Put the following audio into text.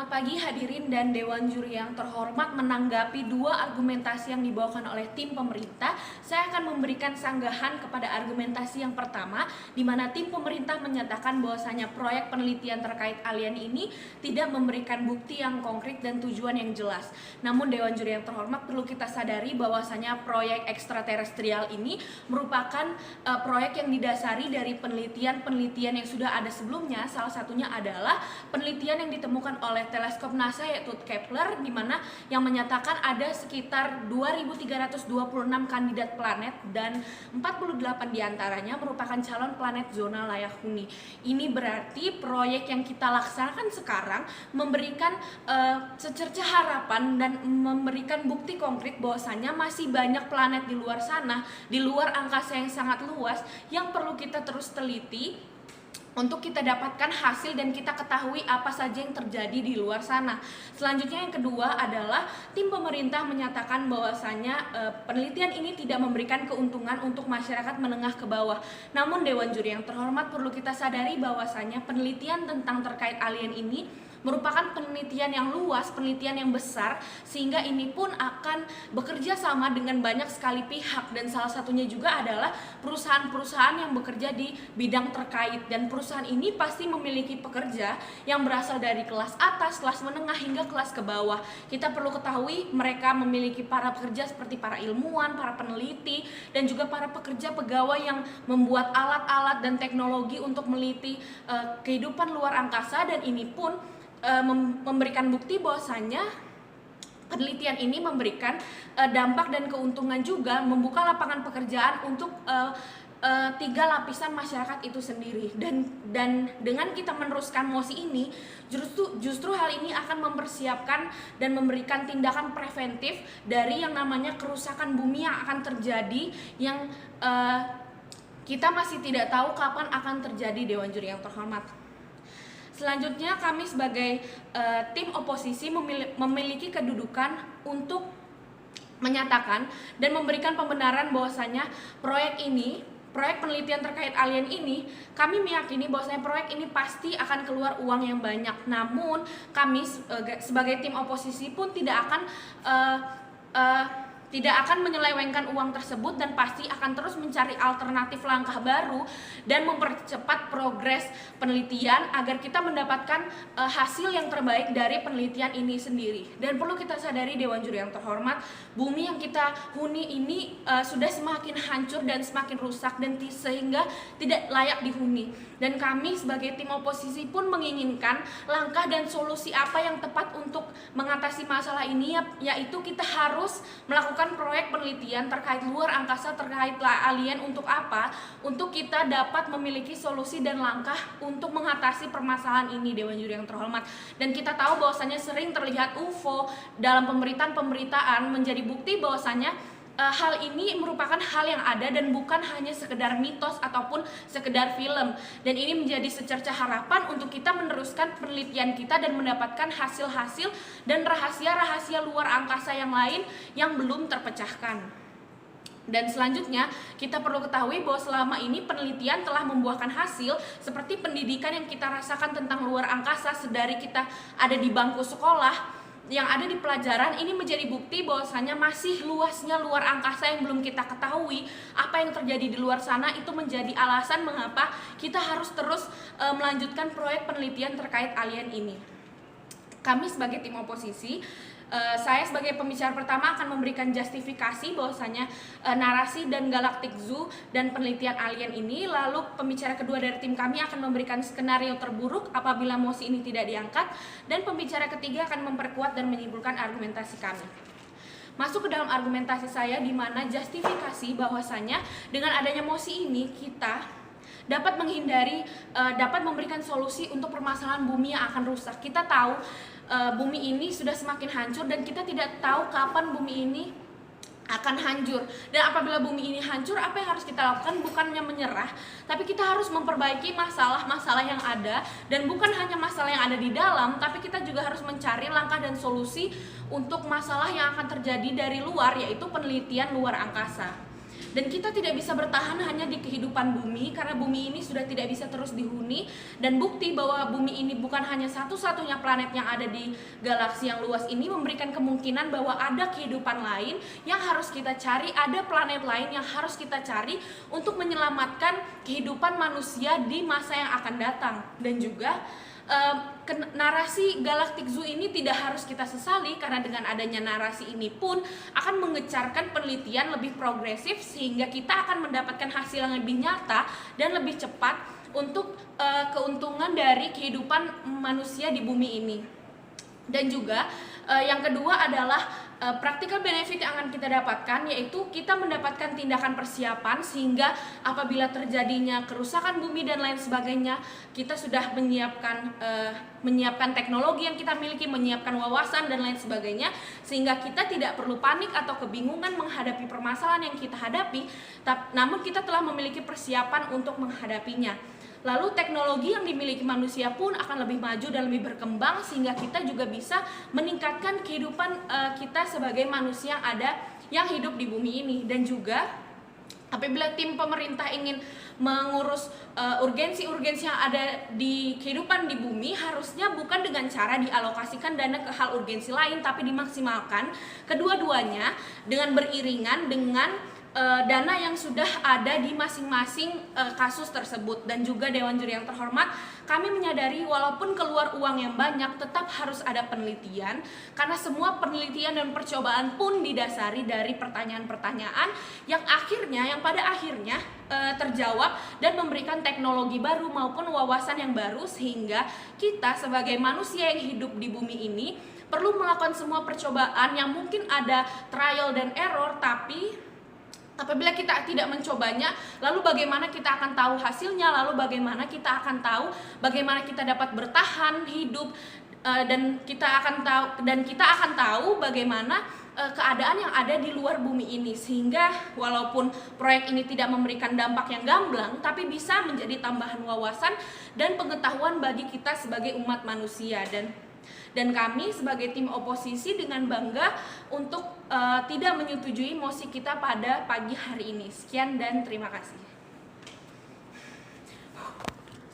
Selamat pagi hadirin dan Dewan Juri yang terhormat. Menanggapi dua argumentasi yang dibawakan oleh tim pemerintah, saya akan memberikan sanggahan kepada argumentasi yang pertama, di mana tim pemerintah menyatakan bahwasanya proyek penelitian terkait alien ini tidak memberikan bukti yang konkret dan tujuan yang jelas. Namun Dewan Juri yang terhormat, perlu kita sadari bahwasanya proyek ekstraterestrial ini merupakan proyek yang didasari dari penelitian-penelitian yang sudah ada sebelumnya. Salah satunya adalah penelitian yang ditemukan oleh teleskop NASA yaitu Kepler, di mana yang menyatakan ada sekitar 2.326 kandidat planet dan 48 diantaranya merupakan calon planet zona layak huni. Ini berarti proyek yang kita laksanakan sekarang memberikan secerca harapan dan memberikan bukti konkret bahwasanya masih banyak planet di luar sana, di luar angkasa yang sangat luas, yang perlu kita terus teliti untuk kita dapatkan hasil dan kita ketahui apa saja yang terjadi di luar sana. Selanjutnya yang kedua adalah tim pemerintah menyatakan bahwasanya penelitian ini tidak memberikan keuntungan untuk masyarakat menengah ke bawah. Namun Dewan Juri yang terhormat, perlu kita sadari bahwasanya penelitian tentang terkait alien ini merupakan penelitian yang luas, penelitian yang besar, sehingga ini pun akan bekerja sama dengan banyak sekali pihak, dan salah satunya juga adalah perusahaan-perusahaan yang bekerja di bidang terkait, dan perusahaan ini pasti memiliki pekerja yang berasal dari kelas atas, kelas menengah, hingga kelas ke bawah. Kita perlu ketahui mereka memiliki para pekerja seperti para ilmuwan, para peneliti, dan juga para pekerja pegawai yang membuat alat-alat dan teknologi untuk meneliti kehidupan luar angkasa, dan ini pun memberikan bukti bahwasanya penelitian ini memberikan dampak dan keuntungan juga, membuka lapangan pekerjaan untuk tiga lapisan masyarakat itu sendiri, dan dengan kita meneruskan mosi ini justru hal ini akan mempersiapkan dan memberikan tindakan preventif dari yang namanya kerusakan bumi yang akan terjadi, yang kita masih tidak tahu kapan akan terjadi, Dewan Juri yang terhormat. Selanjutnya kami sebagai tim oposisi memiliki kedudukan untuk menyatakan dan memberikan pembenaran bahwasanya proyek penelitian terkait alien ini, kami meyakini bahwasanya proyek ini pasti akan keluar uang yang banyak. Namun kami sebagai tim oposisi pun tidak akan menyelewengkan uang tersebut, dan pasti akan terus mencari alternatif langkah baru dan mempercepat progres penelitian agar kita mendapatkan hasil yang terbaik dari penelitian ini sendiri. Dan perlu kita sadari, Dewan Juri yang terhormat, bumi yang kita huni ini sudah semakin hancur dan semakin rusak, dan sehingga tidak layak dihuni. Dan kami sebagai tim oposisi pun menginginkan langkah dan solusi apa yang tepat untuk mengatasi masalah ini, yaitu kita harus melakukan proyek penelitian terkait luar angkasa, terkait alien. Untuk apa? Untuk kita dapat memiliki solusi dan langkah untuk mengatasi permasalahan ini, Dewan Juri yang terhormat. Dan kita tahu bahwasanya sering terlihat UFO dalam pemberitaan menjadi bukti bahwasanya hal ini merupakan hal yang ada dan bukan hanya sekedar mitos ataupun sekedar film. Dan ini menjadi secerca harapan untuk kita meneruskan penelitian kita dan mendapatkan hasil-hasil dan rahasia-rahasia luar angkasa yang lain yang belum terpecahkan. Dan selanjutnya kita perlu ketahui bahwa selama ini penelitian telah membuahkan hasil, seperti pendidikan yang kita rasakan tentang luar angkasa sedari kita ada di bangku sekolah, yang ada di pelajaran ini menjadi bukti bahwasanya masih luasnya luar angkasa yang belum kita ketahui. Apa yang terjadi di luar sana itu menjadi alasan mengapa kita harus terus melanjutkan proyek penelitian terkait alien ini. Kami sebagai tim oposisi, saya sebagai pembicara pertama akan memberikan justifikasi bahwasanya narasi dan Galactic Zoo dan penelitian alien ini. Lalu pembicara kedua dari tim kami akan memberikan skenario terburuk apabila mosi ini tidak diangkat, dan pembicara ketiga akan memperkuat dan menyimpulkan argumentasi kami. Masuk ke dalam argumentasi saya, di mana justifikasi bahwasanya dengan adanya mosi ini kita dapat menghindari, dapat memberikan solusi untuk permasalahan bumi yang akan rusak. Kita tahu bumi ini sudah semakin hancur, dan kita tidak tahu kapan bumi ini akan hancur. Dan apabila bumi ini hancur, apa yang harus kita lakukan? Bukannya menyerah, tapi kita harus memperbaiki masalah-masalah yang ada, dan bukan hanya masalah yang ada di dalam, tapi kita juga harus mencari langkah dan solusi untuk masalah yang akan terjadi dari luar, yaitu penelitian luar angkasa. dan kita tidak bisa bertahan hanya di kehidupan bumi, karena bumi ini sudah tidak bisa terus dihuni. Dan bukti bahwa bumi ini bukan hanya satu-satunya planet yang ada di galaksi yang luas ini memberikan kemungkinan bahwa ada kehidupan lain yang harus kita cari, ada planet lain yang harus kita cari untuk menyelamatkan kehidupan manusia di masa yang akan datang. Dan juga narasi Galactic Zoo ini tidak harus kita sesali, karena dengan adanya narasi ini pun akan mengecarkan penelitian lebih progresif, sehingga kita akan mendapatkan hasil yang lebih nyata dan lebih cepat untuk keuntungan dari kehidupan manusia di bumi ini. Dan juga yang kedua adalah practical benefit yang akan kita dapatkan, yaitu kita mendapatkan tindakan persiapan, sehingga apabila terjadinya kerusakan bumi dan lain sebagainya, kita sudah menyiapkan teknologi yang kita miliki, menyiapkan wawasan dan lain sebagainya, sehingga kita tidak perlu panik atau kebingungan menghadapi permasalahan yang kita hadapi, namun kita telah memiliki persiapan untuk menghadapinya. Lalu teknologi yang dimiliki manusia pun akan lebih maju dan lebih berkembang, sehingga kita juga bisa meningkatkan kehidupan kita sebagai manusia yang hidup di bumi ini. Dan juga apabila tim pemerintah ingin mengurus urgensi-urgensi yang ada di kehidupan di bumi, harusnya bukan dengan cara dialokasikan dana ke hal urgensi lain, tapi dimaksimalkan kedua-duanya dengan beriringan dengan dana yang sudah ada di masing-masing kasus tersebut. Dan juga Dewan Juri yang terhormat, kami menyadari walaupun keluar uang yang banyak, tetap harus ada penelitian, karena semua penelitian dan percobaan pun didasari dari pertanyaan-pertanyaan yang pada akhirnya terjawab dan memberikan teknologi baru maupun wawasan yang baru, sehingga kita sebagai manusia yang hidup di bumi ini perlu melakukan semua percobaan yang mungkin ada trial dan error, tapi apabila kita tidak mencobanya, lalu bagaimana kita akan tahu hasilnya, lalu bagaimana kita akan tahu bagaimana kita dapat bertahan hidup, dan kita akan tahu bagaimana keadaan yang ada di luar bumi ini, sehingga walaupun proyek ini tidak memberikan dampak yang gamblang, tapi bisa menjadi tambahan wawasan dan pengetahuan bagi kita sebagai umat manusia. Dan kami sebagai tim oposisi dengan bangga untuk tidak menyetujui mosi kita pada pagi hari ini. Sekian dan terima kasih.